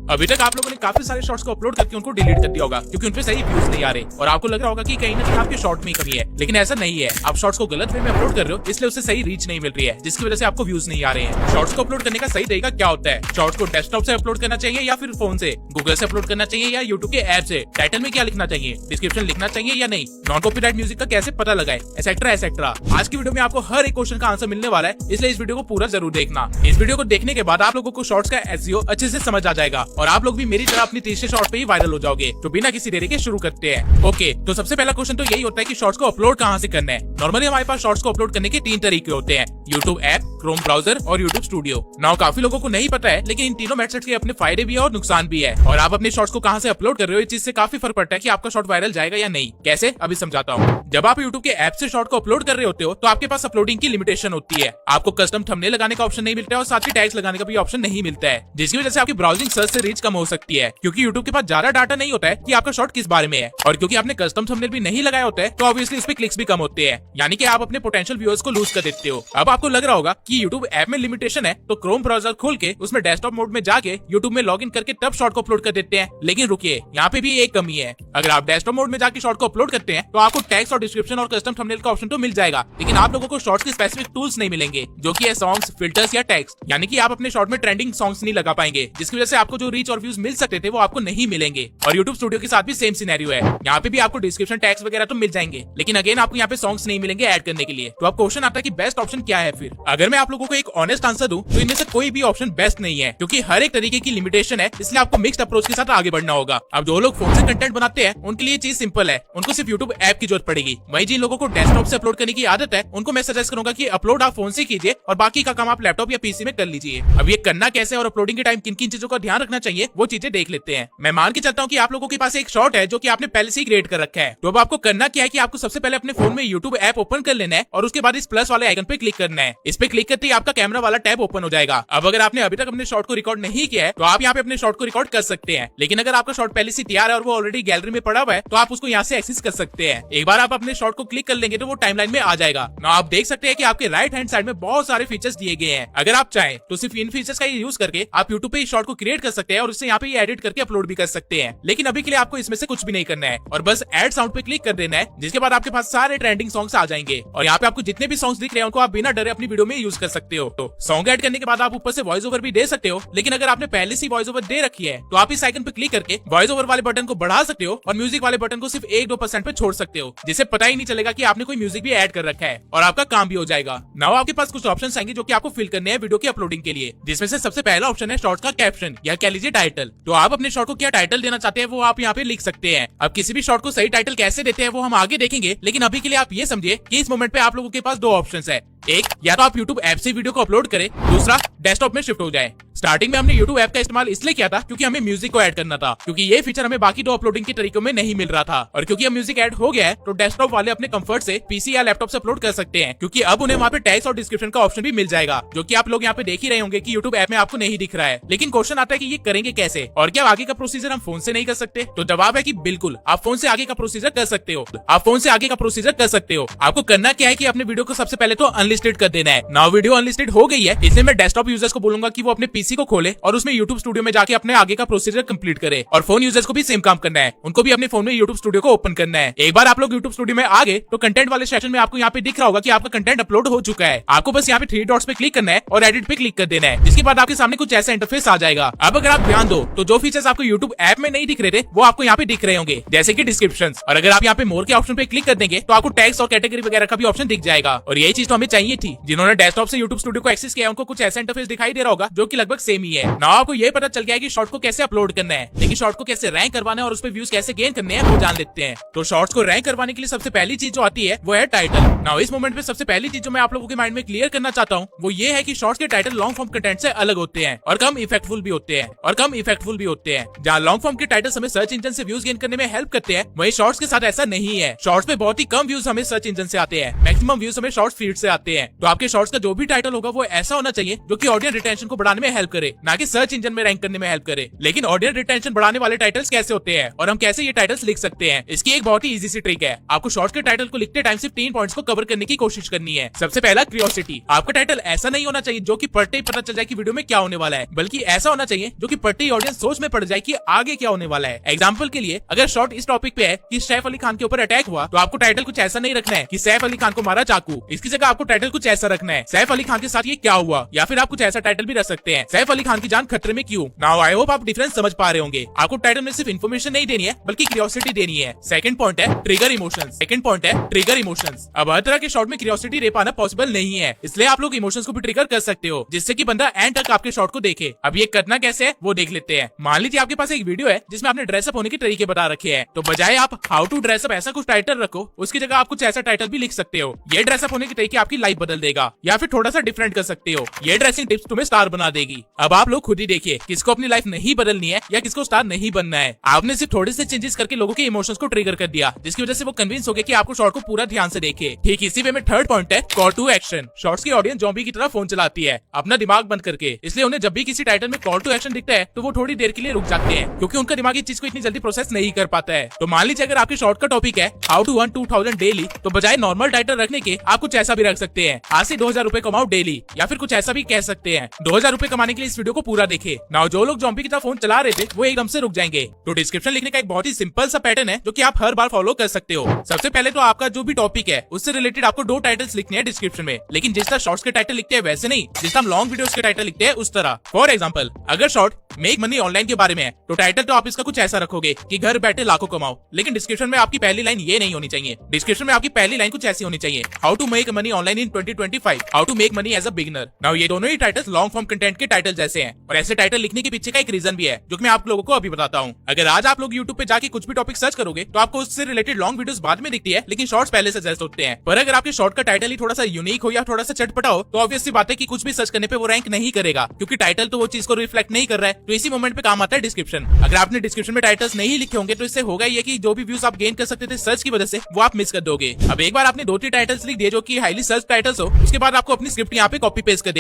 अभी तक आप लोगों ने काफी सारे शॉर्ट्स को अपलोड करके उनको डिलीट कर दिया होगा क्योंकि उनपे सही व्यूज नहीं आ रहे और आपको लग रहा होगा कि कहीं ना कहीं आपके शॉर्ट में कमी है, लेकिन ऐसा नहीं है। आप शॉर्ट्स को गलत वे में अपलोड कर रहे हो इसलिए उससे सही रीच नहीं मिल रही है, जिसकी वजह से आपको व्यूज नहीं आ रहे हैं। शॉर्ट्स को अपलोड करने का सही तरीका क्या होता है? शॉर्ट्स को डेस्कटॉप से अपलोड करना चाहिए या फिर फोन से, गूगल से अपलोड करना चाहिए या यूट्यूब के ऐप से, टाइटल में क्या लिखना चाहिए, डिस्क्रिप्शन लिखना चाहिए या नहीं, नॉन कॉपीराइट म्यूजिक का कैसे पता लगाए, एसेट्रा एसेट्रा। आज की वीडियो में आपको हर एक क्वेश्चन का आंसर मिलने वाला है, इसलिए इस वीडियो को पूरा जरूर देखना। इस वीडियो को देखने के बाद आप लोगों को शॉर्ट्स का एसईओ अच्छे से समझ आ जाएगा और आप लोग भी मेरी तरह अपनी तीसरे शॉर्ट पे ही वायरल हो जाओगे। तो बिना किसी देरी के शुरू करते हैं। ओके, तो सबसे पहला क्वेश्चन तो यही होता है कि शॉर्ट्स को अपलोड कहां से करना है। नॉर्मली हमारे पास शॉर्ट्स को अपलोड करने के 3 तरीके होते हैं, यूट्यूब ऐप, क्रोम ब्राउजर और यूट्यूब स्टूडियो। नाउ काफी लोगों को नहीं पता है, लेकिन इन तीनों मेथड्स के अपने फायदे भी है और नुकसान भी है। और आप अपने शॉर्ट्स को कहां से अपलोड कर रहे हो इस चीज से काफी फर्क पड़ता है कि आपका शॉर्ट वायरल जाएगा या नहीं। कैसे, अभी समझाता हूँ। जब आप यूट्यूब के ऐप से शॉर्ट को अपलोड कर रहे होते हो तो आपके पास अपलोडिंग की लिमिटेशन होती है। आपको कस्टम थंबनेल लगाने का ऑप्शन नहीं मिलता है और साथ ही टैग्स लगाने का भी ऑप्शन नहीं मिलता है, जिसकी वजह से आपकी ब्राउजिंग सर्च से रीच कम हो सकती है क्योंकि यूट्यूब के पास ज्यादा डाटा नहीं होता है कि आपका शॉर्ट किस बारे में है। और क्योंकि आपने कस्टम थंबनेल भी नहीं लगाया होता है तो ऑब्वियसली उस पे क्लिक्स भी कम होते हैं, यानी कि आप अपने पोटेंशियल व्यूअर्स को लूज कर देते हो। अब आपको लग रहा होगा कि यूट्यूब ऐप में लिमिटेशन है तो क्रोम ब्राउजर खोल के उसमें डेस्कटॉप मोड में जाके यूट्यूब में लॉगिन करके तब शॉर्ट को अपलोड कर देते हैं। लेकिन रुकिए, यहाँ पे भी एक कमी है। अगर आप डेस्कटॉप मोड में जाके शॉर्ट को अपलोड करते हैं तो आपको टैग्स और डिस्क्रिप्शन और कस्टम थंबनेल का ऑप्शन तो मिल जाएगा, लेकिन आप लोगों को शॉर्ट्स के स्पेसिफिक टूल्स नहीं मिलेंगे जो कि है सॉन्ग्स, फिल्टर्स या टैग्स। यानी कि आप अपने शॉर्ट में ट्रेंडिंग सॉन्ग्स नहीं लगा पाएंगे, जिसकी वजह से आपको जो रीच और व्यूज मिल सकते थे वो आपको नहीं मिलेंगे। और यूट्यूब स्टूडियो के साथ भी सेम सिनेरियो है। यहाँ पे भी आपको डिस्क्रिप्शन टैग्स वगैरह तो मिल जाएंगे, लेकिन अगेन आपको यहाँ पे सॉन्ग्स नहीं मिलेंगे ऐड करने के लिए। तो अब क्वेश्चन आता है कि बेस्ट ऑप्शन क्या है फिर? अगर मैं आप लोगों को एक ऑनेस्ट आंसर दूं तो इनमें से कोई भी ऑप्शन बेस्ट नहीं है, क्योंकि हर एक तरीके की लिमिटेशन है, इसलिए आपको मिक्स्ड अप्रोच के साथ आगे बढ़ना होगा। अब जो लोग फोन से कंटेंट बनाते हैं उनके लिए चीज सिंपल है, उनको सिर्फ यूट्यूब ऐप की जरूरत पड़ेगी। वहीं जिन लोगों को डेस्कटॉप से अपलोड करने की आदत है उनको मैं सजेस्ट करूंगा कि अपलोड आप फोन से कीजिए और बाकी का काम आप लैपटॉप या पीसी में कर लीजिए। अब ये करना कैसे और अपलोडिंग के टाइम किन किन चीजों का ध्यान रखना चाहिए वो चीजें देख लेते हैं। मैं मान के चलता हूँ कि आप लोगों के पास एक शॉर्ट है जो कि आपने पहले से ही क्रिएट कर रखा है। तो अब आपको करना क्या है कि आपको सबसे पहले अपने फोन में यूट्यूब ऐप ओपन कर लेना है और उसके बाद इस प्लस वाले आइकन पे क्लिक करना है। इस पे क्लिक करते ही आपका कैमरा वाला टैब ओपन हो जाएगा। अब अगर आपने अभी तक अपने शॉर्ट को रिकॉर्ड नहीं किया है तो आप यहाँ पे अपने शॉर्ट को रिकॉर्ड कर सकते हैं, लेकिन अगर आपका शॉर्ट पहले से तैयार है और वो ऑलरेडी गैलरी में पड़ा हुआ है तो आप उसको यहाँ से एक्सेस कर सकते हैं। एक बार आप अपने शॉर्ट को क्लिक कर लेंगे तो वो टाइमलाइन में आ जाएगा। ना आप देख सकते हैं कि आपके राइट हैंड साइड में बहुत सारे फीचर्स दिए गए हैं। अगर आप चाहें तो सिर्फ इन फीचर्स का यूज करके आप यूट्यूब पे शॉर्ट को क्रिएट कर सकते हैं और उससे यहाँ पे एडिट करके अपलोड भी कर सकते हैं। लेकिन अभी के लिए आपको इसमें से कुछ भी नहीं करना है और बस ऐड साउंड पे क्लिक कर देना है, जिसके बाद आपके पास सारे ट्रेंडिंग सॉन्ग्स आ जाएंगे और यहाँ पे आपको जितने भी सॉन्ग्स दिख रहे हैं उनको आप बिना डरे अपनी वीडियो में यूज कर सकते हो। तो सॉन्ग ऐड करने के बाद आप ऊपर से वॉइस ओवर भी दे सकते हो, लेकिन अगर आपने पहले से वॉइस ओवर दे रखी है तो आप इस आइकन पे क्लिक करके वॉइस ओवर वाले बटन को बढ़ा सकते हो और म्यूजिक वाले बटन को सिर्फ 1-2% पे छोड़ सकते हो, जिससे पता ही नहीं चलेगा कि आपने कोई म्यूजिक भी ऐड कर रखा है और आपका काम भी हो जाएगा। नाउ आपके पास कुछ ऑप्शंस आएंगे जो कि आपको फिल करने हैं वीडियो की अपलोडिंग के लिए, जिसमें से सबसे पहला ऑप्शन है शॉर्ट्स का कैप्शन या कह लीजिए टाइटल। तो आप अपने शॉर्ट को क्या टाइटल देना चाहते हैं वो आप यहाँ पे लिख सकते हैं। अब किसी भी शॉर्ट को सही टाइटल कैसे देते हैं वो हम आगे देखेंगे, लेकिन अभी के लिए आप ये समझिए कि इस मोमेंट पे आप लोगों के पास 2 ऑप्शंस है। एक, या तो आप YouTube ऐप से वीडियो को अपलोड करें, दूसरा डेस्कटॉप में शिफ्ट हो जाए। स्टार्टिंग में हमने YouTube ऐप का इस्तेमाल इसलिए किया था क्योंकि हमें म्यूजिक को ऐड करना था, क्योंकि ये फीचर हमें बाकी 2 अपलोडिंग के तरीकों में नहीं मिल रहा था। और क्योंकि अब म्यूजिक ऐड हो गया है तो डेस्कटॉप वाले अपने कंफर्ट से पीसी या लैपटॉप से अपलोड कर सकते हैं, क्योंकि अब उन्हें वहाँ पे टैग्स और डिस्क्रिप्शन का ऑप्शन भी मिल जाएगा, जो कि आप लोग यहाँ पे देख ही रहे होंगे कि YouTube ऐप में आपको नहीं दिख रहा है। लेकिन क्वेश्चन आता है कि ये करेंगे कैसे और क्या आगे का प्रोसीजर हम फोन से नहीं कर सकते? तो जवाब है कि बिल्कुल आप फोन से आगे का प्रोसीजर कर सकते हो। आप फोन से आगे का प्रोसीजर कर सकते हो। आपको करना क्या है कि अपने वीडियो को सबसे पहले तो अनलिस्टेड कर देना है। नाउ वीडियो अनलिस्टेड हो गई है, इसलिए मैं डेस्कटॉप यूजर्स को बोलूंगा कि वो अपने पीसी को खोले और उसमें YouTube स्टूडियो में जाके अपने आगे का प्रोसीजर कंप्लीट करे। और फोन यूजर्स को भी सेम काम करना है, उनको भी अपने फोन में YouTube स्टूडियो को ओपन करना है। एक बार आप लोग YouTube स्टूडियो में आ गए तो कंटेंट वाले सेक्शन में आपको यहाँ पे दिख रहा होगा कि आपका कंटेंट अपलोड हो चुका है। आपको बस यहाँ पे 3 डॉट्स पे क्लिक करना है और एडिट पे क्लिक कर देना है, जिसके बाद आपके सामने कुछ ऐसा इंटरफेस आ जाएगा। अब अगर आप ध्यान दो तो जो फीचर्स आपको YouTube ऐप में नहीं दिख रहे थे वो आपको यहाँ पे दिख रहे होंगे, जैसे कि डिस्क्रिप्शन। और अगर आप यहाँ पे मोर के ऑप्शन पे क्लिक कर देंगे तो आपको टैग्स और कैटेगरी वगैरह का भी ऑप्शन दिख जाएगा। और यही चीज तो हमें चाहिए थी। जिन्होंने डेस्कटॉप से YouTube स्टूडियो को एक्सेस किया उनको कुछ ऐसा इंटरफेस दिखाई दे रहा होगा जो कि लगभग सेम ही है। नाउ आपको ये पता चल गया है कि शॉर्ट को कैसे अपलोड करना है, लेकिन शॉर्ट को कैसे रैंक करवाना है और उस पे व्यूज कैसे गेन करने हैं वो जान लेते हैं। तो शॉर्ट्स को रैंक करवाने के लिए सबसे पहली चीज जो आती है वो है टाइटल। नाउ इस मोमेंट पे सबसे पहली चीज जो मैं आप लोगों के माइंड में क्लियर करना चाहता हूँ वो ये है कि शॉर्ट्स के टाइटल लॉन्ग फॉर्म कंटेंट से अलग होते हैं और कम इफेक्टफुल भी होते हैं। जहाँ लॉन्ग फॉर्म के टाइटल हमें सर्च इंजन से व्यूज गेन करने में हेल्प करते हैं, वहीं शॉर्ट्स के साथ ऐसा नहीं है। शॉर्ट्स पे बहुत ही कम व्यूज हमें सर्च इंजन से आते हैं, मैक्सिमम व्यूज हमें शॉर्ट्स फीड से आते हैं। सकते हैं। तो आपके शॉर्ट्स का जो भी टाइटल होगा वो ऐसा होना चाहिए जो कि ऑडियंस रिटेंशन को बढ़ाने में हेल्प करे, ना कि सर्च इंजन में रैंक करने में हेल्प करे। लेकिन ऑडियंस रिटेंशन बढ़ाने वाले टाइटल्स कैसे होते हैं और हम कैसे ये टाइटल्स लिख सकते हैं, इसकी एक बहुत ही इजी सी ट्रिक है। आपको शॉर्ट्स के टाइटल को लिखते टाइम सिर्फ 3 पॉइंट्स को कवर करने की कोशिश करनी है। सबसे पहला, क्यूरियोसिटी। आपका टाइटल ऐसा नहीं होना चाहिए जो कि पढ़ते ही पता चल जाए कि वीडियो में क्या होने वाला है, बल्कि ऐसा होना चाहिए जो कि पढ़ते ही ऑडियंस सोच में पड़ जाए कि आगे क्या होने वाला है। एग्जांपल के लिए, अगर शॉर्ट इस टॉपिक पे है कि सैफ अली खान के ऊपर अटैक हुआ, तो आपको टाइटल कुछ ऐसा नहीं रखना है कि सैफ अली खान को मारा चाकू। इसकी जगह आपको टाइटल कुछ ऐसा रखना है, सैफ अली खान के साथ ये क्या हुआ, या फिर आप कुछ ऐसा टाइटल भी रख सकते हैं, सैफ अली खान की जान खतरे में क्यों। नाउ आई होप आप डिफरेंस समझ पा रहे होंगे। आपको टाइटल में सिर्फ इन्फॉर्मेशन नहीं देनी है बल्कि क्यूरियोसिटी देनी है। सेकंड पॉइंट है ट्रिगर इमोशंस। अब हर तरह के शॉर्ट में क्यूरियोसिटी दे पाना पॉसिबल नहीं है, इसलिए आप लोग इमोशंस को भी ट्रिगर कर सकते हो जिससे कि बंदा एंड तक आपके शॉर्ट को देखे। अब ये करना कैसे है वो देख लेते हैं। मान लीजिए आपके पास एक वीडियो है जिसमें आपने ड्रेसअप होने के तरीके बता रखे हैं, तो बजाय आप हाउ टू ड्रेसअप ऐसा कुछ टाइटल रखो, उसकी जगह आप कुछ ऐसा टाइटल भी लिख सकते हो, ये ड्रेसअप होने के तरीके आपकी लाइफ बदल देगा, या फिर थोड़ा सा डिफरेंट कर सकते हो, ये ड्रेसिंग टिप्स तुम्हें स्टार बना देगी। अब आप लोग खुद ही देखिए किसको अपनी लाइफ नहीं बदलनी है या किसको स्टार नहीं बनना है। आपने सिर्फ थोड़े से चेंजेस करके लोगों के इमोशंस को ट्रिगर कर दिया, जिसकी वजह से वो कन्विंस हो गए कि आपको शॉर्ट को पूरा ध्यान से देखे। ठीक इसी वे में थर्ड पॉइंट है कॉल टू एक्शन। शॉर्ट्स की ऑडियंस ज़ॉम्बी की तरह फोन चलाती है अपना दिमाग बंद करके, इसलिए उन्हें जब भी किसी टाइटल में कॉल टू एक्शन दिखता है तो वो थोड़ी देर के लिए रुक जाते हैं, क्योंकि उनका दिमाग इस चीज को इतनी जल्दी प्रोसेस नहीं कर पाता है। तो मान लीजिए अगर आपके शॉर्ट का टॉपिक है हाउ टू अर्न 2000 डेली, तो बजाय नॉर्मल टाइटल रखने के आप कुछ ऐसा भी रख सकते हैं, आज से 2000 रुपए कमाओ डेली, या फिर कुछ ऐसा भी कह सकते हैं 2000 रुपए कमाने के लिए इस वीडियो को पूरा देखे। नाउ जो लोग ज़ॉम्बी की तरह फोन चला रहे थे वो एकदम से रुक जाएंगे। तो डिस्क्रिप्शन लिखने का एक बहुत ही सिंपल सा पैटर्न है जो कि आप हर बार फॉलो कर सकते हो। सबसे पहले तो आपका जो भी टॉपिक है उससे रिलेटेड आपको 2 टाइटल्स लिखने हैं डिस्क्रिप्शन में, लेकिन जिस तरह शॉर्ट्स के टाइटल लिखते हैं वैसे नहीं, जिस तरह हम लॉन्ग वीडियोस के टाइटल लिखते हैं उस तरह। फॉर एग्जांपल, अगर शॉर्ट मेक मनी ऑनलाइन के बारे में है तो टाइटल तो आप इसका कुछ ऐसा रखोगे कि घर बैठे लाखों कमाओ, लेकिन डिस्क्रिप्शन में आपकी पहली लाइन ये नहीं होनी चाहिए। डिस्क्रिप्शन में आपकी पहली लाइन कुछ ऐसी होनी चाहिए, how to make money online in 2025, how to make money as a beginner. Now ये दोनों ही टाइटल्स लॉन्ग फॉर्म कंटेंट के टाइटल जैसे हैं, और ऐसे टाइटल लिखने के पीछे का एक रीजन भी है जो कि मैं आप लोगों को अभी बताता हूँ। अगर आज आप लोग यूट्यूब पे जाके कुछ भी टॉपिक सर्च करोगे तो आपको उससे रिलेटेड लॉन्ग वीडियोस बाद में दिखती है, लेकिन शॉर्ट्स पहले से सजेस्ट होते हैं। पर अगर आपके शॉर्ट का टाइटल ही थोड़ा सा यूनिक हो या थोड़ा सा चटपटा हो तो ऑब्वियस सी बात है कि कुछ भी सर्च करने पे वो रैंक नहीं करेगा, क्योंकि टाइटल तो वो चीज को रिफ्लेक्ट नहीं कर रहा है। तो इसी मोमेंट पे काम आता है डिस्क्रिप्शन। अगर आपने डिस्क्रिप्शन में टाइटल्स नहीं लिखे होंगे तो इससे होगा ये कि जो भी व्यूज आप गेन कर सकते थे सर्च की वजह से वो आप मिस कर दोगे। अब एक बार आपने 2-3 टाइटल्स लिख दिए जो कि हाईली सर्च टाइटल्स हो, उसके बाद आपको अपनी स्क्रिप्ट यहाँ पे कॉपी पेस्ट कर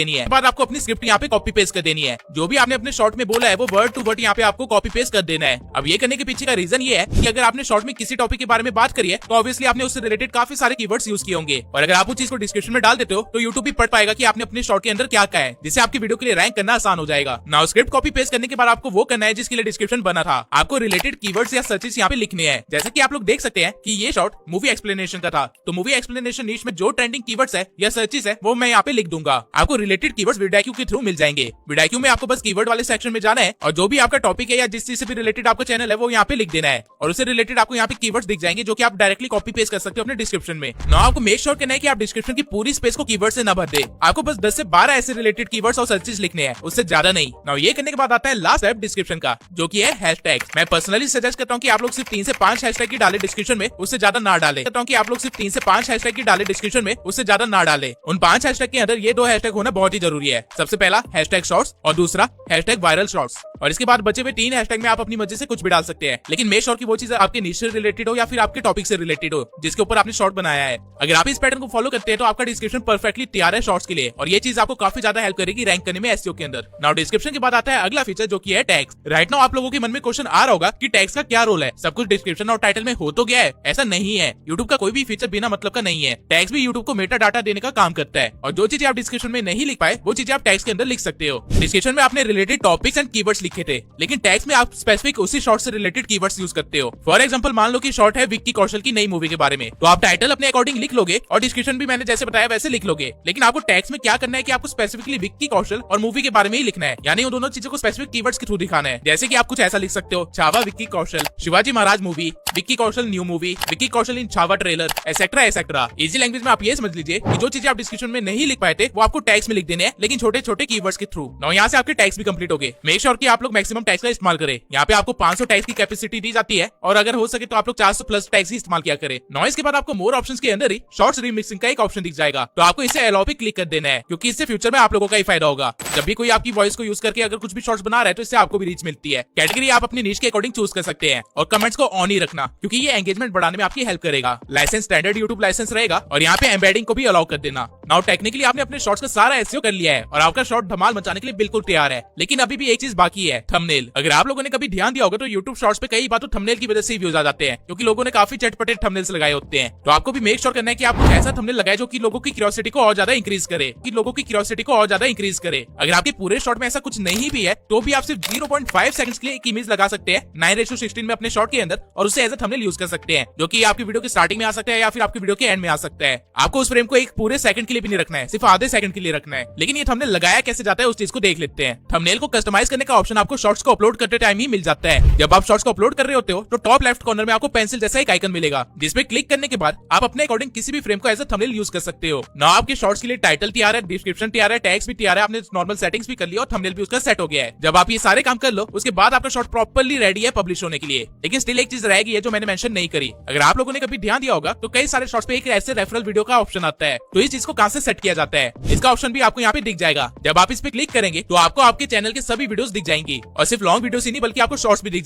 देनी है। जो भी आपने अपने शॉर्ट में बोला है वो वर्ड टू वर्ड यहाँ पे आपको कॉपी पेस्ट कर देना है। अब ये करने के पीछे का रीजन ये है कि अगर आपने शॉर्ट में किसी टॉपिक के बारे में बात करी है तो ऑब्वियसली आपने उससे रिलेटेड काफी सारे कीवर्ड्स यूज किए होंगे, और अगर आप उस चीज को डिस्क्रिप्शन में डाल देते हो तो यूट्यूब भी पढ़ पाएगा कि आपने अपने शॉर्ट के अंदर क्या कहा है, जिससे आपकी वीडियो के लिए रैंक करना आसान हो जाएगा। नाउ स्क्रिप्ट कॉपी पेस्ट करने के बाद आपको वो करना है जिसके लिए डिस्क्रिप्शन बना था। आपको रिलेटेड कीवर्ड्स या सर्चेस यहाँ पे लिखने हैं। जैसे कि आप लोग देख सकते हैं कि ये शॉर्ट मूवी एक्सप्लेनेशन का था, तो मूवी एक्सप्लेनेशन नीश में जो ट्रेंडिंग कीवर्ड्स है या सर्चेस है वो मैं यहाँ पे लिख दूंगा। आपको रिलेटेड कीवर्ड्स विडाइक्यू के थ्रू मिल जाएंगे। विडाइक्यू में आपको बस कीवर्ड वाले सेक्शन में जाना है और जो भी आपका टॉपिक है या जिस चीज से भी रिलेटेड आपका चैनल है वो यहाँ पे लिख देना है, और उससे रिलेटेड आपको यहाँ पे कीवर्ड्स दिख जाएंगे जो कि आप डायरेक्टली कॉपी पेस्ट कर सकते हो अपने डिस्क्रिप्शन में। नाउ आपको मेक श्योर करना है कि आप डिस्क्रिप्शन की पूरी स्पेस को कीवर्ड से न भर दे। आपको बस 10 से 12 ऐसे रिलेटेड कीवर्ड्स और सर्चेस लिखने हैं, उससे ज्यादा नहीं। नाउ ये करने के बाद आता है लास्ट स्टेप डिस्क्रिप्शन का, जो कि है हैशटैग। मैं पर्सनली सजेस्ट करता हूँ कि आप लोग सिर्फ 3 से 5 हैशटैग की डाले डिस्क्रिप्शन में, उससे ज्यादा ना डाले। कहता हूँ कि आप लोग सिर्फ 3 से 5 हैशटैग की डाले डिस्क्रिप्शन में, उससे ज्यादा ना डाले। उन 5 हैशटैग के अंदर ये 2 हैशटैग होना बहुत ही जरूरी है। सबसे पहला हैशटैग शॉर्ट्स और दूसरा हैशटैग वायरल शॉर्ट्स, और इसके बाद बचे हुए 3 हैशटैग में आप अपनी मर्जी से कुछ भी डाल सकते हैं, लेकिन मेक श्योर कि वो चीज आपके नीश से रिलेटेड हो या फिर आपके टॉपिक से रिलेटेड हो जिसके ऊपर आपने शॉर्ट बनाया है। अगर आप इस पैटर्न को फॉलो करते हैं तो आपका डिस्क्रिप्शन परफेक्टली तैयार है शॉर्ट्स के लिए, और ये चीज आपको काफी ज्यादा हेल्प करेगी रैंक करने में एसईओ के अंदर। नाउ डिस्क्रिप्शन के बाद आता है अगला फीचर जो कि है टैग्स। राइट नाउ आप लोगों के मन में क्वेश्चन आ रहा होगा कि टैग्स का क्या रोल है, सब कुछ डिस्क्रिप्शन और टाइटल में हो तो गया है। ऐसा नहीं है, यूट्यूब का कोई भी फीचर बिना मतलब का नहीं है। टैग्स भी यूट्यूब को मेटा डाटा देने का काम करता है, और जो चीजें आप डिस्क्रिप्शन में नहीं लिख पाए वो चीजें आप टैग्स के अंदर लिख सकते हो। डिस्क्रिप्शन में आपने रिलेटेड टॉपिक्स एंड कीवर्ड्स लिखे थे, लेकिन टैग्स में आप स्पेसिफिक उसी शॉर्ट से रिलेटेड कीवर्ड्स यूज करते हो। फॉर एग्जांपल मान लो कि शॉर्ट है विक्की कौशल की नई मूवी के बारे में, तो आप टाइटल अपने अकॉर्डिंग लिख लोगे और डिस्क्रिप्शन भी मैंने जैसे बताया वैसे लिख लोगे, लेकिन आपको टैग्स में क्या करना है कि आपको स्पेसिफिकली विक्की कौशल और मूवी के बारे में ही लिखना है, यानी उन दोनों चीजों को स्पेसिफिक कीवर्ड्स के थ्रू दिखाना है। जैसे कि आप कुछ ऐसा लिख सकते हो, Chhaava Vicky Kaushal, Shivaji Maharaj movie, Vicky Kaushal new movie, Vicky Kaushal in Chhaava trailer, etcetera etcetera. Easy language में आप ये समझ लीजिए कि जो चीजें आप डिस्क्रिप्शन में नहीं लिख पाए थे वो आपको टैग्स में लिख देने हैं, लेकिन छोटे छोटे कीवर्ड्स के थ्रू। नाउ यहाँ से आपके टैग्स भी कंप्लीट हो गए। मेक श्योर कि आप लोग मैक्सिमम टैग्स का इस्तेमाल करें। यहाँ पे आपको 500 टैग्स की कैपेसिटी दी जाती है, और अगर हो सके तो आप लोग 400 प्लस टैग्स ही इस्तेमाल किया करें। नॉइस के बाद आपको मोर ऑप्शंस के अंदर ही शॉर्ट्स रीमिक्सिंग का एक ऑप्शन दिख जाएगा, तो आपको इसे अलाउ पे क्लिक कर देना है, क्योंकि इससे फ्यूचर में आप लोगों का ही फायदा होगा। जब भी कोई आपकी वॉइस को यूज करके अगर कुछ भी शॉर्ट्स बना रहा है तो इससे आपको भी रीच मिलती है। कैटेगरी आप अपनी नीश के अकॉर्डिंग चूज कर सकते हैं, और कमेंट्स को ऑन ही रखना, क्योंकि ये एंगेजमेंट बढ़ाने में आपकी हेल्प करेगा। लाइसेंस स्टैंडर्ड यूट्यूब लाइसेंस रहेगा, और यहाँ पे एम्बेडिंग को भी अलाउ कर देना। नाउ टेक्निकली आपने अपने शॉर्ट्स का सारा एसईओ कर लिया है और आपका शॉर्ट धमाल मचाने के लिए बिल्कुल तैयार है, लेकिन अभी भी एक चीज बाकी है, थंबनेल। अगर आप लोगों ने कभी ध्यान दिया होगा तो यूट्यूब शॉर्ट्स पे कई बार तो थंबनेल की वजह से व्यूज आ जाते हैं, क्योंकि लोगों ने काफी चटपटे थंबनेल्स लगाए होते हैं। तो आपको भी मेक श्योर करना है कि आप कुछ ऐसा थंबनेल लगाए जो कि लोगों की क्यूरियोसिटी को और ज्यादा इंक्रीज करे, अगर आपके पूरे शॉर्ट में ऐसा कुछ नहीं भी है तो भी आप सिर्फ 0.5 सेकंड्स के लिए एक इमेज लगा सकते हैं 9:16 में अपने शॉर्ट के अंदर और उसे एज अ थंबनेल यूज कर सकते हैं, जो कि आपकी वीडियो की स्टार्टिंग में आ सकता है या फिर आपकी वीडियो के एंड में आ सकता है। आपको उस फ्रेम को एक पूरे सेकंड के लिए भी नहीं रखना है, सिर्फ आधे सेकंड के लिए रखना है। लेकिन ये थंबनेल लगाया कैसे जाता है उस चीज को देख लेते हैं। थंबनेल को कस्टमाइज करने का ऑप्शन आपको शॉर्ट्स को अपलोड करते टाइम ही मिल जाता है। जब आप शॉर्ट्स को अपलोड कर रहे होते हो तो टॉप लेफ्ट कॉर्नर में आपको पेंसिल जैसा एक आइकन मिलेगा, जिसपे क्लिक करने के बाद आप अपने अकॉर्डिंग किसी भी फ्रेम को एज अ थंबनेल यूज कर सकते हो। ना आपके शॉर्ट्स के लिए टाइटल तैयार है, डिस्क्रिप्शन तैयार है, टैग्स भी तैयार है, आपने नॉर्मल सेटिंग्स भी कर लिया और थंबनेल भी उसका सेट हो गया है। जब आप ये सारे काम कर लो उसके बाद आपका शॉर्ट प्रॉपर्ली रेडी है पब्लिश होने के लिए। लेकिन स्टिल एक चीज रहेगी है जो मैंने मेंशन नहीं करी। अगर आप लोगों ने कभी ध्यान दिया होगा तो कई सारे शॉर्ट्स पे एक ऐसे रेफरल वीडियो का ऑप्शन आता है, तो इस चीज को कहां से सेट किया जाता है, इसका ऑप्शन भी आपको यहाँ पे दिख जाएगा। जब आप इस पे क्लिक करेंगे तो आपको आपके चैनल के सभी वीडियोस दिख जाएंगी, और सिर्फ लॉन्ग वीडियोस ही नहीं बल्कि आपको शॉर्ट्स भी दिख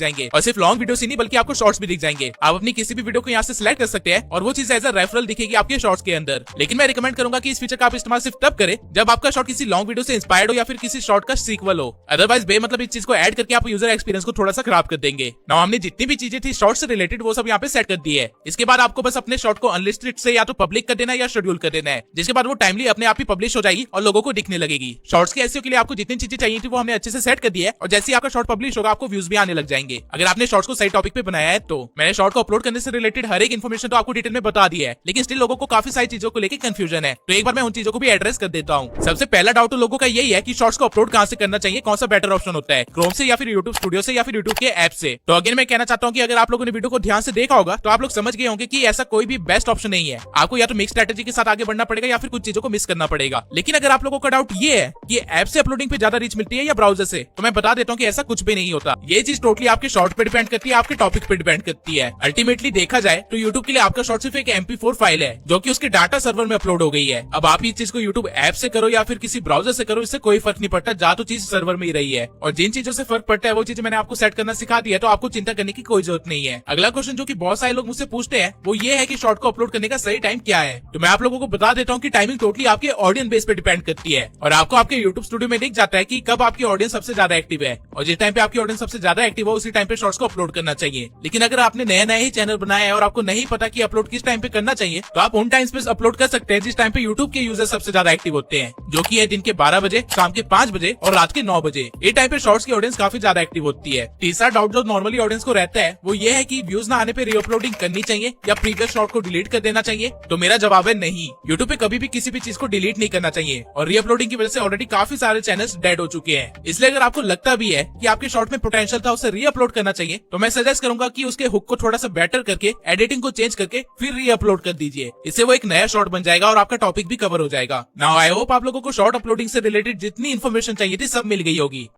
जाएंगे, आप अपनी किसी भी वीडियो को यहाँ से सिलेक्ट कर सकते हैं और वो चीज एज अ रेफरल दिखेगी आपके शॉर्ट्स के अंदर। लेकिन मैं रिकमेंड करूंगा कि इस फीचर का आप इस्तेमाल सिर्फ तब करें जब आपका शॉर्ट किसी लॉन्ग वीडियो से इंस्पायर्ड हो या फिर किसी शॉर्ट का सीक्वल हो। अदरवाइज बेमतलब इस चीज को ऐड करके आप यूजर एक्सपीरियंस को थोड़ा सा खराब कर देंगे। नाउ हमने जितनी भी चीजें थी शॉर्ट से रिलेटेड वो सब यहाँ पे सेट कर दी है। इसके बाद आपको बस अपने शॉर्ट को अनलिस्टेड से या तो पब्लिक कर देना है या शेड्यूल कर देना है, जिसके बाद वो टाइमली अपने आप ही पब्लिश हो जाएगी और लोगों को दिखने लगेगी। शॉर्ट्स के एसईओ के लिए आपको जितनी चीजें चाहिए थी वो हमने अच्छे से सेट कर दी है, और जैसे ही आपका शॉर्ट पब्लिश होगा आपको व्यूज भी आने लग जाएंगे। अगर आपने शॉर्ट्स को सही टॉपिक पे बनाया है तो मैंने शॉर्ट को अपलोड करने से रिलेटेड हर एक इन्फॉर्मेशन तो आपको डिटेल में बता दी है, लेकिन स्टिल लोगों को काफी सारी चीजों को लेकर कंफ्यूजन है, तो एक बार मैं उन चीजों को भी एड्रेस कर देता हूँ। सबसे पहला डाउट तो लोगों का यही है कि शॉर्ट्स को अपलोड कहां से करना चाहिए, कौन सा बेटर ऑप्शन होता है, क्रोम से या फिर यूट्यूब स्टूडियो से या फिर यूट्यूब के ऐप से। तो अगेन मैं कहना चाहता हूँ कि अगर आप लोगों ने वीडियो को ध्यान से देखा होगा तो आप लोग समझ गए होंगे कि ऐसा कोई भी बेस्ट ऑप्शन नहीं है। आपको या तो मिक्स स्ट्रेटेजी के साथ आगे बढ़ना पड़ेगा या फिर कुछ चीजों को मिस करना पड़ेगा। लेकिन अगर आप लोगों का डाउट ये है कि ऐप से अपलोडिंग पे ज्यादा रीच मिलती है या ब्राउजर से, तो मैं बता देता हूँ कि ऐसा कुछ भी नहीं होता। ये चीज टोटली आपके शॉर्ट पे डिपेंड करती है, आपके टॉपिक पे डिपेंड करती है। अल्टीमेटली देखा जाए तो यूट्यूब के लिए आपका शॉर्ट सिर्फ एक MP4 फाइल है जो कि उसके डाटा सर्वर में अपलोड हो गई है। अब आप इस चीज को यूट्यूब ऐप से करो या फिर किसी ब्राउजर से करो, इससे कोई फर्क नहीं पड़ता, जा तो चीज सर्वर में ही रही है। और जिन चीजों से फर्क पड़ता है वो चीजें मैंने आपको सेट करना सिखा दिया है, तो आपको चिंता करने की कोई जरूरत नहीं है। अगला क्वेश्चन जो कि बहुत सारे लोग मुझसे पूछते हैं वो ये है कि शॉर्ट को अपलोड करने का सही टाइम क्या है। तो मैं आप लोगों को बता देता हूँ कि टाइमिंग टोटली आपके ऑडियंस बेस पे डिपेंड करती है, और आपको आपके यूट्यूब स्टूडियो में दिख जाता है कि कब आपकी ऑडियंस सबसे ज्यादा एक्टिव है, और जिस टाइम पे आपकी ऑडियंस सबसे ज्यादा एक्टिव हो उसी टाइम पे शॉर्ट्स को अपलोड करना चाहिए। लेकिन अगर आपने नया ही चैनल बनाया है और आपको नहीं पता कि अपलोड किस टाइम पे करना चाहिए, तो आप उन टाइम्स पे अपलोड कर सकते हैं जिस टाइम पे यूट्यूब के यूजर सबसे ज्यादा एक्टिव होते हैं, जो कि है दिन के 12 बजे, शाम के 5 बजे और रात के 9 बजे। ये टाइम पे शॉर्ट्स की ऑडियंस काफी ज्यादा एक्टिव होती है। तीसरा डाउट जो नॉर्मली ऑडियंस को रहता है वो ये है कि व्यूज ना आने पे रीअपलोडिंग करनी चाहिए या प्रीवियस शॉर्ट को डिलीट कर देना चाहिए। तो मेरा जवाब है नहीं, यूट्यूब पे कभी भी किसी भी चीज को डिलीट नहीं करना चाहिए, और रीअपलोडिंग की वजह से ऑलरेडी काफी सारे चैनल्स डेड हो चुके हैं। इसलिए अगर आपको लगता भी है कि आपके शॉर्ट में पोटेंशियल था उसे रीअपलोड करना चाहिए, तो मैं सजेस्ट करूंगा कि उसके हुक को थोड़ा सा बेटर करके एडिटिंग को चेंज करके फिर रीअपलोड कर दीजिए। इससे वो एक नया शॉर्ट बन जाएगा और आपका टॉपिक भी कवर हो जाएगा। नाउ आई होप आप लोगों को शॉर्ट अपलोडिंग से रिलेटेड जितनी इन्फॉर्मेशन चाहिए थी सब मिल गई होगी।